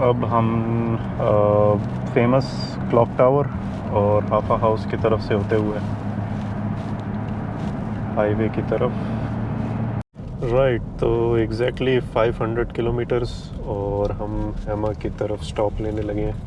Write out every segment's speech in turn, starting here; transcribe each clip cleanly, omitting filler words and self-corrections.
अब हम famous clock tower और हाफा हाउस की तरफ से होते हुए हाईवे की तरफ राइट। तो एग्जैक्टली 500 किलोमीटर्स और हम हेमा की तरफ स्टॉप लेने लगे हैं।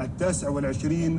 29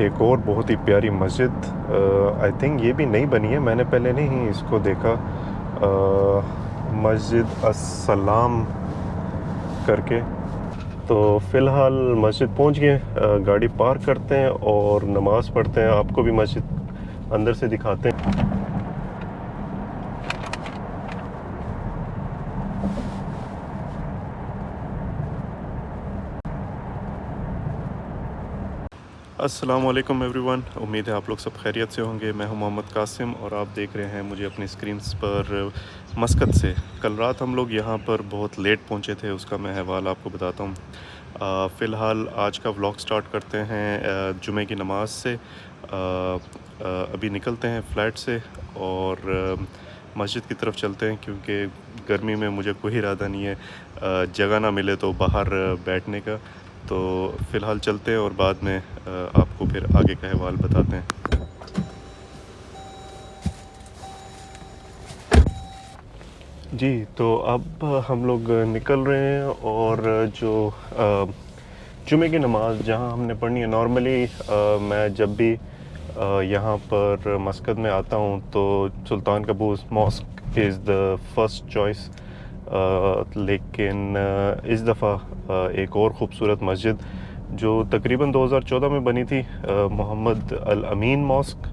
एक और बहुत ही प्यारी मस्जिद, आई थिंक ये भी नई बनी है, मैंने पहले नहीं इसको देखा। मस्जिद अस्सलाम करके। तो फ़िलहाल मस्जिद पहुंच गए, गाड़ी पार्क करते हैं और नमाज़ पढ़ते हैं। आपको भी मस्जिद अंदर से दिखाते हैं। अस्सलाम वालेकुम एवरीवन, उम्मीद है आप लोग सब खैरियत से होंगे। मैं हूं मोहम्मद कासिम और आप देख रहे हैं मुझे अपनी स्क्रीन पर मस्कत से। कल रात हम लोग यहां पर बहुत लेट पहुंचे थे, उसका मैं हवाला आपको बताता हूं। फ़िलहाल आज का व्लॉग स्टार्ट करते हैं जुमे की नमाज से। अभी निकलते हैं फ़्लैट से और मस्जिद की तरफ चलते हैं, क्योंकि गर्मी में मुझे कोई इरादा नहीं है जगह ना मिले तो बाहर बैठने का। तो फ़िलहाल चलते हैं और बाद में आपको फिर आगे का अहवाल बताते हैं। जी, तो अब हम लोग निकल रहे हैं और जो जुमे की नमाज़ जहां हमने पढ़नी है, नॉर्मली मैं जब भी यहाँ पर मस्कत में आता हूँ तो Sultan Qaboos mosque is the first choice. लेकिन इस दफ़ा एक और ख़ूबसूरत मस्जिद जो तकरीबन 2014 में बनी थी, मोहम्मद अल अमीन मॉस्क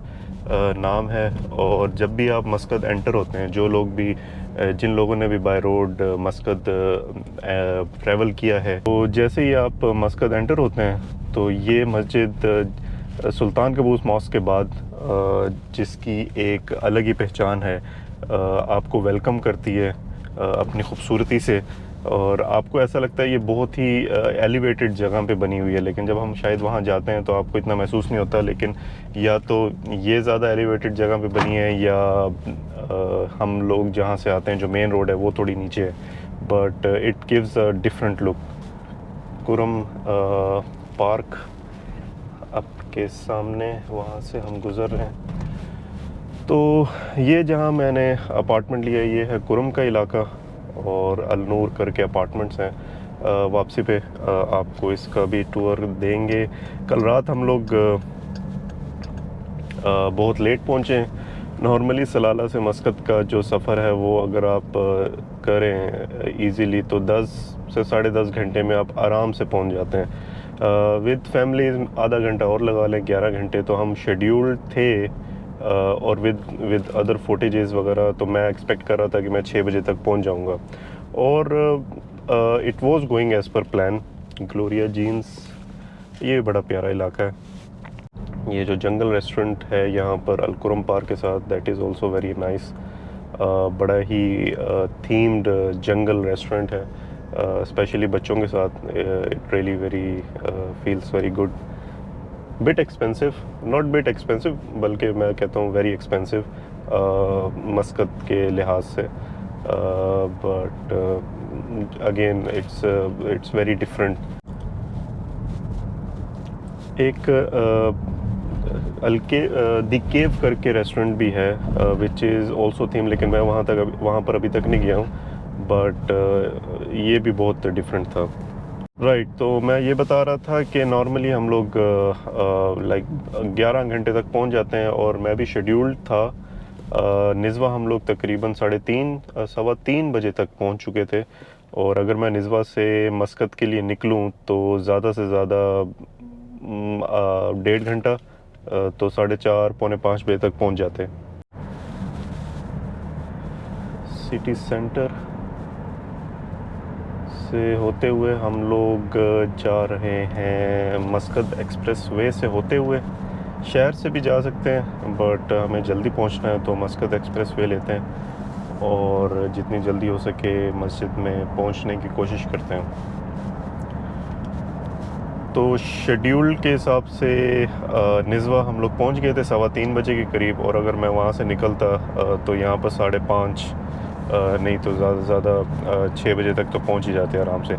नाम है। और जब भी आप मस्कत एंटर होते हैं, जो लोग भी जिन लोगों ने भी बाय रोड मस्कत ट्रैवल किया है, तो जैसे ही आप मस्कत एंटर होते हैं तो ये मस्जिद सुल्तान कबूस मॉस्क के बाद जिसकी एक अलग ही पहचान है, आपको वेलकम करती है अपनी खूबसूरती से। और आपको ऐसा लगता है ये बहुत ही एलिवेटेड जगह पे बनी हुई है, लेकिन जब हम शायद वहाँ जाते हैं तो आपको इतना महसूस नहीं होता। लेकिन या तो ये ज़्यादा एलिवेटेड जगह पे बनी है, या हम लोग जहाँ से आते हैं जो मेन रोड है वो थोड़ी नीचे है, but it gives a different look. Qurum park आपके सामने, वहाँ से हम गुज़र रहे हैं। तो ये जहाँ मैंने अपार्टमेंट लिया है, ये है कुरम का इलाका और अलनूर करके अपार्टमेंट्स हैं। वापसी पे आपको इसका भी टूर देंगे। कल रात हम लोग बहुत लेट पहुँचे। नॉर्मली सलाला से मस्कत का जो सफ़र है वो अगर आप करें इजीली तो 10 से 10.5 घंटे में आप आराम से पहुँच जाते हैं। विद फैमिली आधा घंटा और लगा लें, 11 घंटे तो हम शेड्यूल्ड थे। और विद अदर फुटेजेस वगैरह तो मैं एक्सपेक्ट कर रहा था कि मैं 6 बजे तक पहुंच जाऊंगा, और it was going as per plan. Gloria Jeans, ये बड़ा प्यारा इलाका है। ये जो जंगल रेस्टोरेंट है यहाँ पर अलकुरम पार्क के साथ, that is also very nice. बड़ा ही थीम्ड जंगल रेस्टोरेंट है, स्पेशली बच्चों के साथ। It really very feels very good. Bit expensive, not bit expensive बल्कि मैं कहता हूँ वेरी एक्सपेंसिव मस्कत के लिहाज से, but again it's very different. एक अलके द केव करके रेस्टोरेंट भी है विच इज़ ऑल्सो थीम, लेकिन मैं वहाँ पर अभी तक नहीं गया हूँ, बट ये भी बहुत डिफरेंट था। राइट, तो मैं ये बता रहा था कि नॉर्मली हम लोग लाइक 11 घंटे तक पहुंच जाते हैं, और मैं भी शेड्यूल्ड था। निज़वा हम लोग तकरीबन 3:30 सवा 3 बजे तक पहुंच चुके थे, और अगर मैं निज़वा से मस्कत के लिए निकलूं तो ज़्यादा से ज़्यादा 1.5 घंटा, तो 4:30 पौने 5 बजे तक पहुंच जाते हैं। सिटी सेंटर से होते हुए हम लोग जा रहे हैं मस्कत एक्सप्रेस वे से होते हुए। शहर से भी जा सकते हैं, बट हमें जल्दी पहुंचना है तो मस्कत एक्सप्रेस वे लेते हैं और जितनी जल्दी हो सके मस्जिद में पहुंचने की कोशिश करते हैं। तो शेड्यूल के हिसाब से निज़वा हम लोग पहुंच गए थे 3:15 बजे के करीब, और अगर मैं वहां से निकलता तो यहाँ पर 5:30 नहीं तो ज़्यादा से ज़्यादा 6 बजे तक तो पहुंच ही जाते हैं आराम से।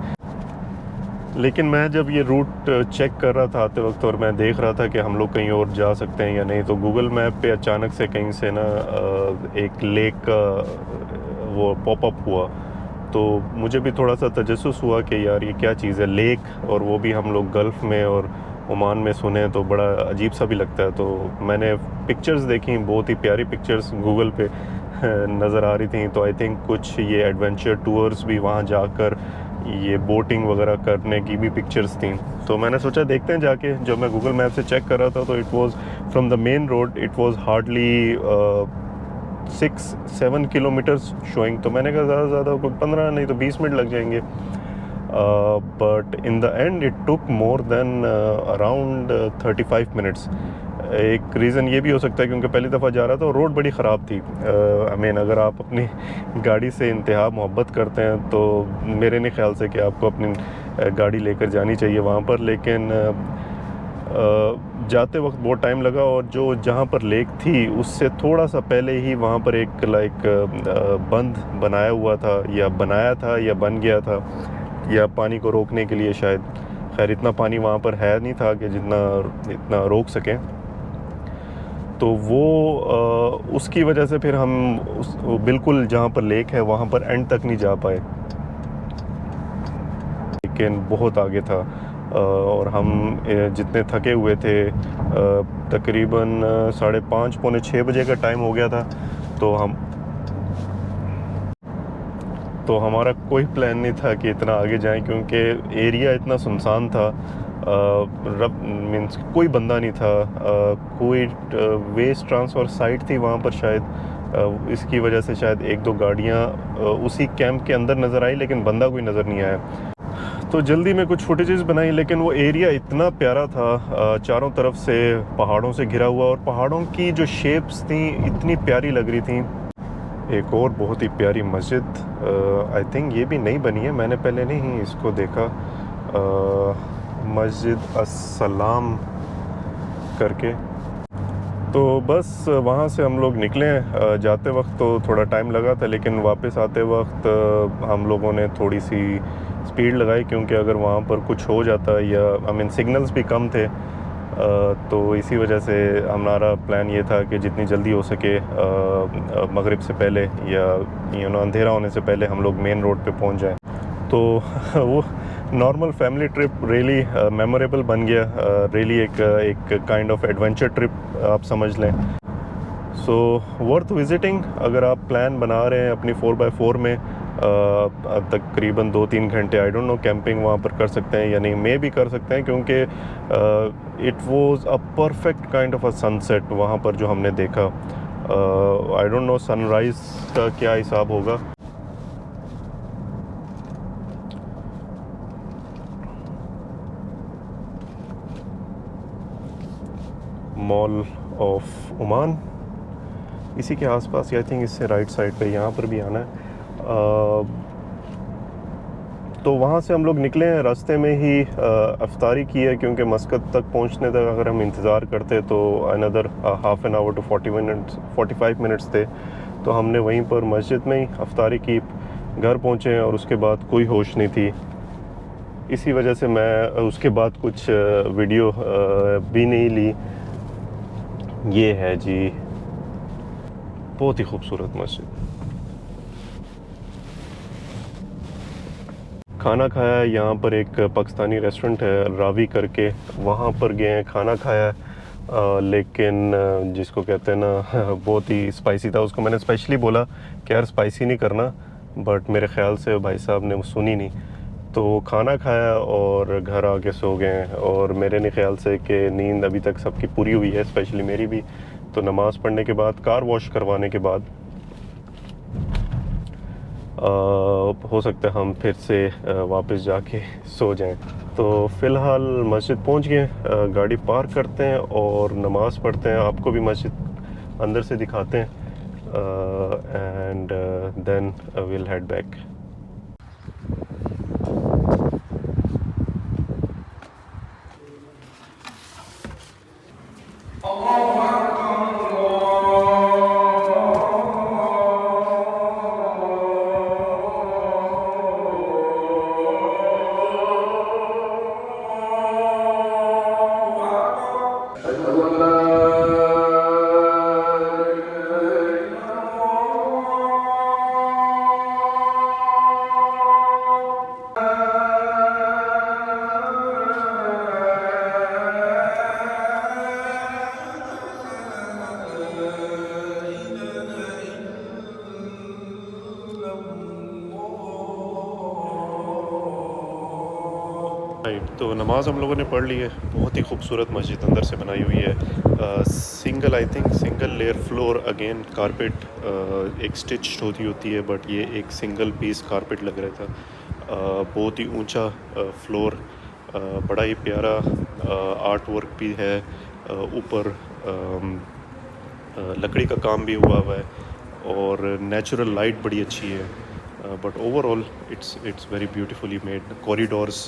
लेकिन मैं जब ये रूट चेक कर रहा था आते वक्त और मैं देख रहा था कि हम लोग कहीं और जा सकते हैं या नहीं, तो गूगल मैप पे अचानक से कहीं से ना एक लेक का वो पॉपअप हुआ। तो मुझे भी थोड़ा सा तजस्सुस हुआ कि यार ये क्या चीज़ है लेक, और वो भी हम लोग गल्फ़ में और ओमान में सुने तो बड़ा अजीब सा भी लगता है। तो मैंने पिक्चर्स देखी, बहुत ही प्यारी पिक्चर्स गूगल पे नज़र आ रही थी। तो आई थिंक कुछ ये एडवेंचर टूर्स भी वहाँ जाकर ये बोटिंग वगैरह करने की भी पिक्चर्स थी। तो मैंने सोचा देखते हैं जाके। जब मैं गूगल मैप से चेक कर रहा था तो it was from the main road it was hardly 6-7 kilometres showing. तो मैंने कहा ज़्यादा से ज़्यादा कोई 15 नहीं तो 20 मिनट लग जाएंगे। But in the end it took more than around 35 minutes. एक रीज़न ये भी हो सकता है क्योंकि पहली दफ़ा जा रहा था और रोड बड़ी ख़राब थी। आई मीन अगर आप अपनी गाड़ी से इंतहा मोहब्बत करते हैं तो मेरे नहीं ख्याल से कि आपको अपनी गाड़ी लेकर जानी चाहिए वहाँ पर। लेकिन जाते वक्त बहुत टाइम लगा, और जो जहाँ पर लेक थी उससे थोड़ा सा पहले ही वहाँ पर एक बंद बनाया था या बन गया था, या पानी को रोकने के लिए शायद। खैर इतना पानी वहाँ पर है नहीं था कि इतना रोक सकें। तो वो उसकी वजह से फिर हम बिल्कुल जहाँ पर लेक है वहाँ पर एंड तक नहीं जा पाए, लेकिन बहुत आगे था। और हम जितने थके हुए थे, तकरीबन 5:30 पौने 6 बजे का टाइम हो गया था। तो हमारा कोई प्लान नहीं था कि इतना आगे जाएं, क्योंकि एरिया इतना सुनसान था। मीन्स कोई बंदा नहीं था। कोई वेस्ट ट्रांसफ़र साइट थी वहाँ पर शायद। इसकी वजह से शायद 1-2 गाड़ियाँ उसी कैंप के अंदर नज़र आई, लेकिन बंदा कोई नज़र नहीं आया। तो जल्दी में कुछ फुटेजेस बनाई, लेकिन वो एरिया इतना प्यारा था, चारों तरफ से पहाड़ों से घिरा हुआ, और पहाड़ों की जो शेप्स थी इतनी प्यारी लग रही थी। एक और बहुत ही प्यारी मस्जिद, आई थिंक ये भी नई बनी है, मैंने पहले नहीं इसको देखा। मस्जिद अस्सलाम करके। तो बस वहाँ से हम लोग निकले। जाते वक्त तो थोड़ा टाइम लगा था, लेकिन वापस आते वक्त हम लोगों ने थोड़ी सी स्पीड लगाई, क्योंकि अगर वहाँ पर कुछ हो जाता या आई मीन सिग्नल्स भी कम थे। तो इसी वजह से हमारा प्लान ये था कि जितनी जल्दी हो सके मगरिब से पहले या अंधेरा होने से पहले हम लोग मेन रोड पे पहुँच जाएं। तो वो normal family trip really memorable बन गया। रियली एक काइंड ऑफ एडवेंचर ट्रिप आप समझ लें। सो वर्थ विज़िटिंग। अगर आप प्लान बना रहे हैं अपनी 4x4 में, तकरीबन 2-3 घंटे आई डोंट नो कैंपिंग वहाँ पर कर सकते हैं या नहीं, मे भी कर सकते हैं, क्योंकि it was a perfect kind of a sunset वहाँ पर जो हमने देखा। आई डोंट नो सनराइज़ का क्या हिसाब होगा। मॉल ऑफ ओमान इसी के आसपास, आई थिंक इससे राइट साइड पे यहाँ पर भी आना है। तो वहाँ से हम लोग निकले हैं, रास्ते में ही अफ्तारी की है, क्योंकि मस्कत तक पहुँचने तक अगर हम इंतज़ार करते तो another half an hour to 45 minutes थे। तो हमने वहीं पर मस्जिद में ही अफ्तारी की, घर पहुँचे और उसके बाद कोई होश नहीं थी। इसी वजह से मैं उसके बाद कुछ वीडियो भी नहीं ली। ये है जी बहुत ही खूबसूरत मस्जिद। खाना खाया यहाँ पर, एक पाकिस्तानी रेस्टोरेंट है रावी करके, वहाँ पर गए हैं, खाना खाया। लेकिन जिसको कहते हैं ना बहुत ही स्पाइसी था। उसको मैंने स्पेशली बोला कि यार स्पाइसी नहीं करना, बट मेरे ख़्याल से भाई साहब ने वो सुनी नहीं। तो खाना खाया और घर आके सो गए। और मेरे नहीं ख्याल से कि नींद अभी तक सबकी पूरी हुई है, स्पेशली मेरी भी। तो नमाज़ पढ़ने के बाद, कार वॉश करवाने के बाद हो सकता है हम फिर से वापस जाके सो जाएं। तो फ़िलहाल मस्जिद पहुंच गए, गाड़ी पार्क करते हैं और नमाज़ पढ़ते हैं। आपको भी मस्जिद अंदर से दिखाते हैं, and then will head back. Right, तो नमाज हम लोगों ने पढ़ ली है। बहुत ही खूबसूरत मस्जिद अंदर से बनाई हुई है। Single I think single layer floor, again carpet एक स्टिच होती है, बट ये एक सिंगल पीस कारपेट लग रहा था। बहुत ही ऊंचा फ्लोर, बड़ा ही प्यारा आर्ट वर्क भी है। ऊपर लकड़ी का काम भी हुआ है और नेचुरल लाइट बड़ी अच्छी है। But overall it's very beautifully made. Corridors,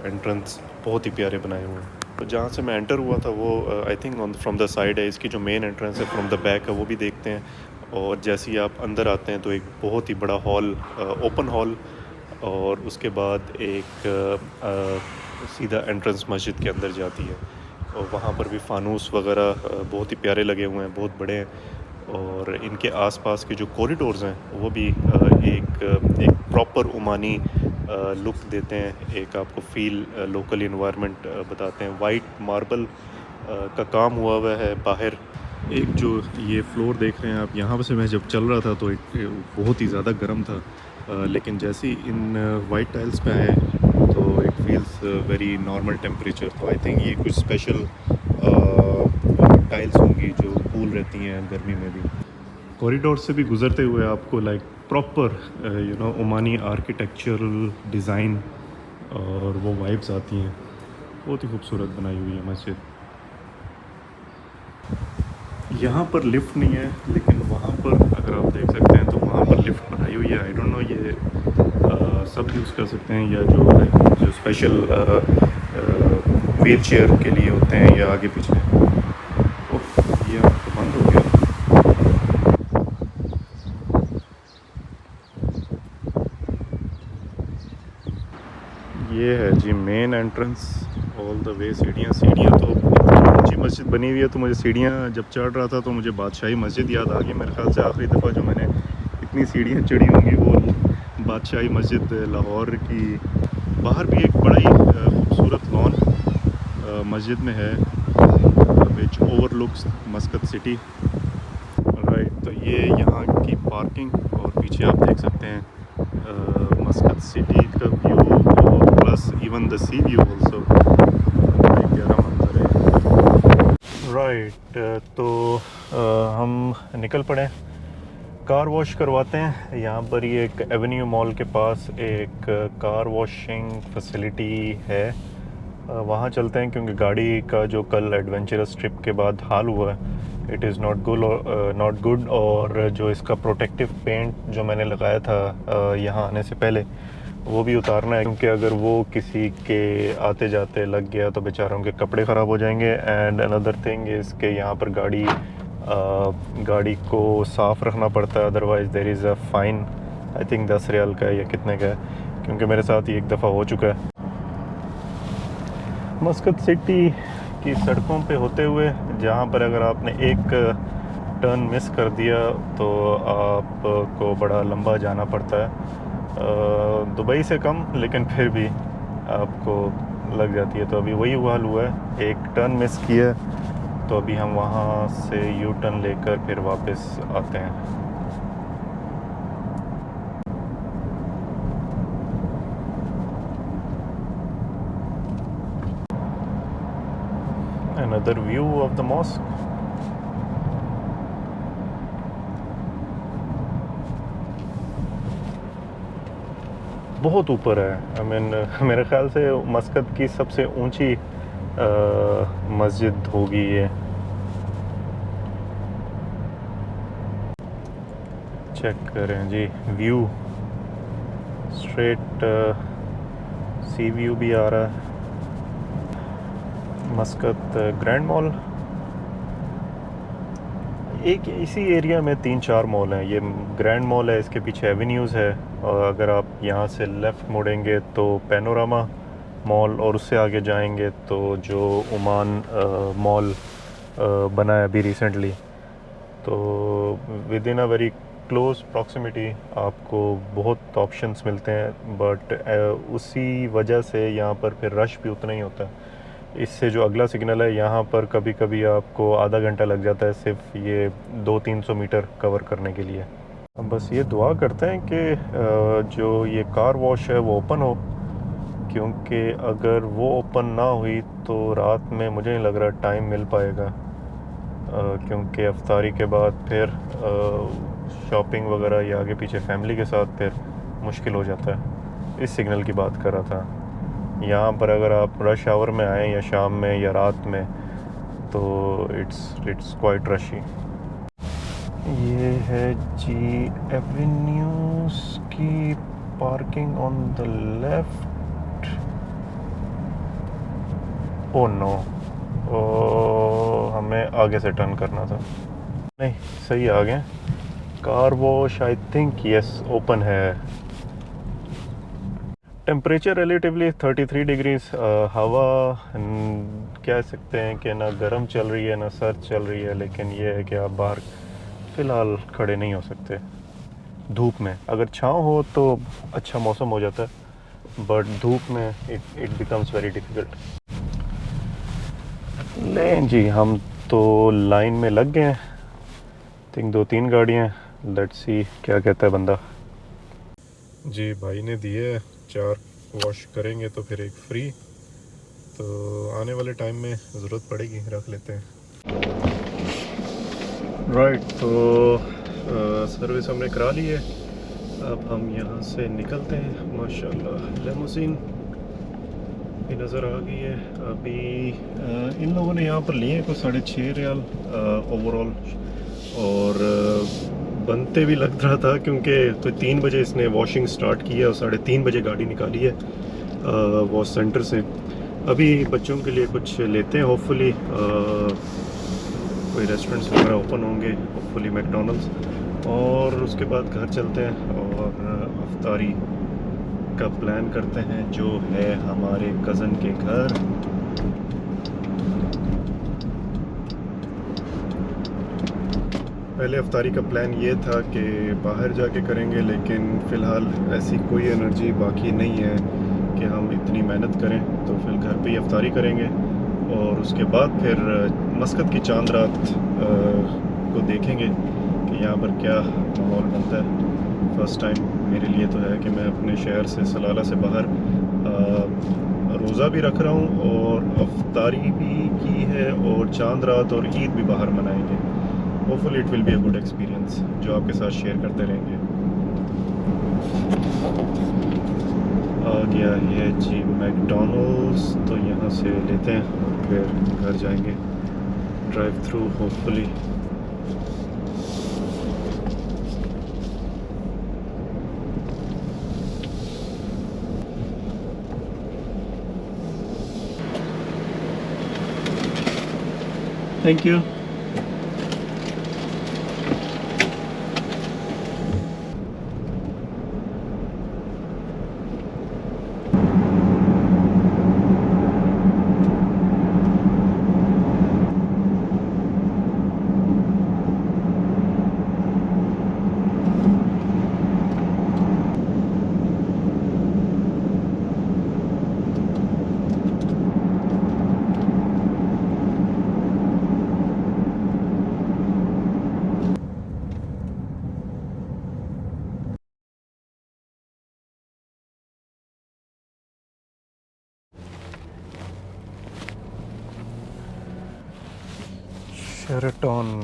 entrance बहुत ही प्यारे बनाए हुए हैं। तो जहाँ से मैं एंटर हुआ था वो I think on from the side है। इसकी जो मेन एंट्रेंस है फ्रॉम द बैक है, वो भी देखते हैं। और जैसे ही आप अंदर आते हैं तो एक बहुत ही बड़ा हॉल, ओपन हॉल, और उसके बाद एक सीधा एंट्रेंस मस्जिद के अंदर जाती है। और वहाँ पर भी फानूस वगैरह बहुत ही प्यारे लगे हुए हैं, बहुत बड़े हैं। और इनके आसपास के जो कॉरिडोर्स हैं वो भी एक प्रॉपर ओमानी लुक देते हैं, एक आपको फील लोकल इन्वायरमेंट बताते हैं। वाइट मार्बल का काम हुआ है बाहर। एक जो ये फ्लोर देख रहे हैं आप, यहाँ से मैं जब चल रहा था तो बहुत ही ज़्यादा गर्म था, लेकिन जैसे ही इन वाइट टाइल्स पे आए तो it feels very normal temperature. तो आई थिंक ये कुछ स्पेशल टाइल्स होंगी जो कूल रहती हैं गर्मी में भी। कॉरिडोर से भी गुजरते हुए आपको like proper Omani architectural design और वो वाइब्स आती हैं। बहुत ही खूबसूरत बनाई हुई है मस्जिद। यहाँ पर लिफ्ट नहीं है, लेकिन वहाँ पर अगर आप देख सकते हैं तो वहाँ पर लिफ्ट बनाई हुई है। आई डोंट नो ये सब यूज़ कर सकते हैं या जो स्पेशल व्हील चेयर के लिए होते हैं या आगे पीछे। ओह, ये आपको बंद हो गया। ये है जी main entrance, all the way. सीढ़ियाँ तो इतनी ऊंची मस्जिद बनी हुई है, तो मुझे सीढ़ियाँ जब चढ़ रहा था तो मुझे बादशाही मस्जिद याद आ गई। मेरे ख्याल से आखिरी दफ़ा जो मैंने इतनी सीढ़ियाँ चढ़ी होंगी वो बादशाही मस्जिद लाहौर की। बाहर भी एक बड़ा ही खूबसूरत लॉन मस्जिद में है, विच ओवरलुक्स मस्कत सिटी। राइट, तो ये यहाँ की पार्किंग, और पीछे आप देख सकते हैं मस्कत सिटी का व्यू, और plus even the C view also. एक प्यारा मंजर है। राइट, तो हम निकल पड़े, कार वॉश करवाते हैं। यहाँ पर ये एक एवेन्यू मॉल के पास एक कार वॉशिंग फैसिलिटी है, वहाँ चलते हैं क्योंकि गाड़ी का जो कल एडवेंचरस ट्रिप के बाद हाल हुआ है, इट इज़ नॉट गुड। और जो इसका प्रोटेक्टिव पेंट जो मैंने लगाया था यहाँ आने से पहले, वो भी उतारना है, क्योंकि अगर वो किसी के आते जाते लग गया तो बेचारों के कपड़े ख़राब हो जाएंगे। एंड अनदर थिंग इज़ के यहाँ पर गाड़ी को साफ़ रखना पड़ता है, otherwise there is a fine. I think 10 रियाल का है या कितने का है, क्योंकि मेरे साथ ही एक दफ़ा हो चुका है। मस्कत सिटी की सड़कों पे होते हुए, जहाँ पर अगर आपने एक टर्न मिस कर दिया तो आपको बड़ा लंबा जाना पड़ता है। दुबई से कम, लेकिन फिर भी आपको लग जाती है। तो अभी वही हाल हुआ है, एक टर्न मिस किया, तो अभी हम वहाँ से यू टर्न लेकर फिर वापस आते हैं। Another view of the mosque. बहुत ऊपर है। आई मीन मेरे ख्याल से मस्कत की सबसे ऊंची मस्जिद होगी ये। चेक करें जी, व्यू स्ट्रेट सी व्यू भी आ रहा है। मस्कत ग्रैंड मॉल, एक इसी एरिया में 3-4 मॉल हैं। ये ग्रैंड मॉल है, इसके पीछे एवेन्यूज़ है, और अगर आप यहाँ से लेफ़्ट मुड़ेंगे तो पैनोरामा मॉल, और उससे आगे जाएंगे तो जो ओमान मॉल बना है अभी रिसेंटली, तो with in a very close proximity आपको बहुत ऑप्शंस मिलते हैं। बट उसी वजह से यहाँ पर फिर रश भी उतना ही होता है। इससे जो अगला सिग्नल है, यहाँ पर कभी कभी आपको आधा घंटा लग जाता है सिर्फ ये 200-300 मीटर कवर करने के लिए। हम बस ये दुआ करते हैं कि जो ये कार वॉश है वो ओपन हो, क्योंकि अगर वो ओपन ना हुई तो रात में मुझे नहीं लग रहा टाइम मिल पाएगा, क्योंकि अफ्तारी के बाद फिर शॉपिंग वगैरह या आगे पीछे फैमिली के साथ फिर मुश्किल हो जाता है। इस सिग्नल की बात कर रहा था। यहाँ पर अगर आप रश आवर में आएँ या शाम में या रात में तो इट्स क्वाइट रशी। ये है जी एवेन्यूज़ की parking on the left. Oh no, हमें आगे से टर्न करना था। नहीं, सही आ गए। Car wash I think yes open है। Temperature relatively 33 degrees. हवा कह सकते हैं कि ना गर्म चल रही है ना सर्द चल रही है, लेकिन ये है कि आप बाहर फ़िलहाल खड़े नहीं हो सकते धूप में। अगर छाँव हो तो अच्छा मौसम हो जाता है, बट धूप में इट बिकम्स वेरी डिफ़िकल्ट। लें जी, हम तो लाइन में लग गए हैं। थिंक 2-3 गाड़ियाँ, लेट्स सी क्या कहता है बंदा। जी भाई ने दिए 4 वॉश करेंगे तो फिर एक फ्री, तो आने वाले टाइम में ज़रूरत पड़ेगी, रख लेते हैं। राइट, तो सर्विस हमने करा ली है। अब हम यहाँ से निकलते हैं। माशाल्लाह लेमोसिन भी नज़र आ गई है। अभी इन लोगों ने यहाँ पर लिए कुछ 6.5 रियाल ओवरऑल, और बनते भी लग रहा था क्योंकि तो 3 बजे इसने वॉशिंग स्टार्ट की है और 3:30 बजे गाड़ी निकाली है वॉश सेंटर से। अभी बच्चों के लिए कुछ लेते हैं, होपफुली कोई रेस्टोरेंट्स वगैरह ओपन होंगे, होपफुली मैकडोनल्ड्स, और उसके बाद घर चलते हैं और अफ्तारी का प्लान करते हैं जो है हमारे कज़न के घर। पहले अफ्तारी का प्लान ये था कि बाहर जाके करेंगे, लेकिन फ़िलहाल ऐसी कोई एनर्जी बाकी नहीं है कि हम इतनी मेहनत करें, तो फिर घर पे ही अफ्तारी करेंगे और उसके बाद फिर मस्कत की चांद रात को देखेंगे कि यहाँ पर क्या माहौल बनता है। फ़र्स्ट टाइम मेरे लिए तो है कि मैं अपने शहर से सलाला से बाहर रोज़ा भी रख रहा हूँ और अफ्तारी भी की है और चांद रात और ईद भी बाहर मनाएंगे। Hopefully it will be a good experience जो आपके साथ शेयर करते रहेंगे। आ गया है जी मैकडोनल्ड्स, तो यहाँ से लेते हैं और फिर घर जाएंगे drive through hopefully. Thank you.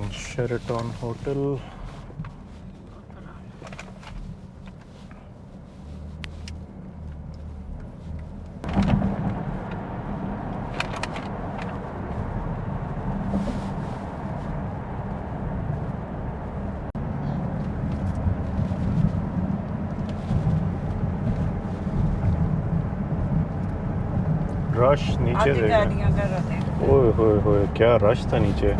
Sheraton hotel. Rush नीचे आगे गाड़ियाँ कर रहे हैं। ओए होए होए, क्या रश था नीचे।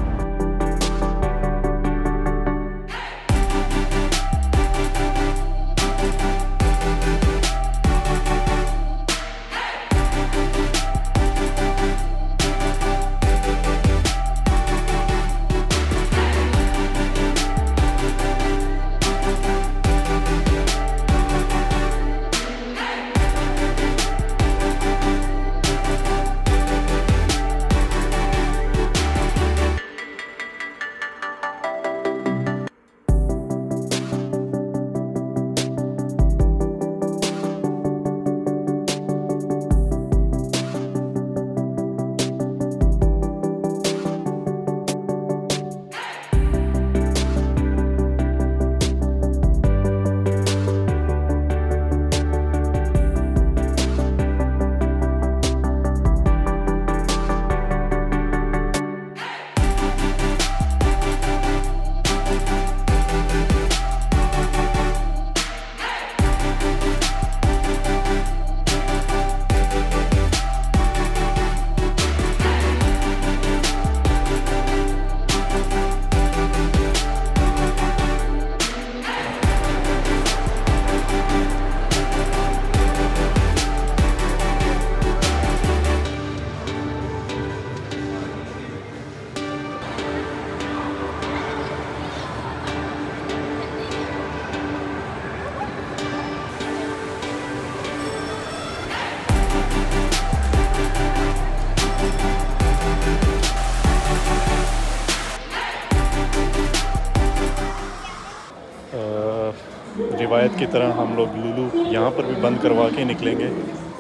रिवायत की तरह हम लोग लुलु यहाँ पर भी बंद करवा के निकलेंगे।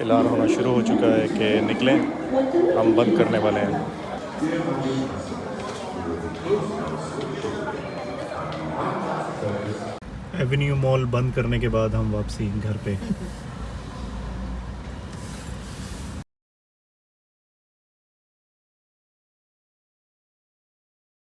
ऐलान होना शुरू हो चुका है कि निकलें, हम बंद करने वाले हैं। एवेन्यू मॉल बंद करने के बाद हम वापसी घर पे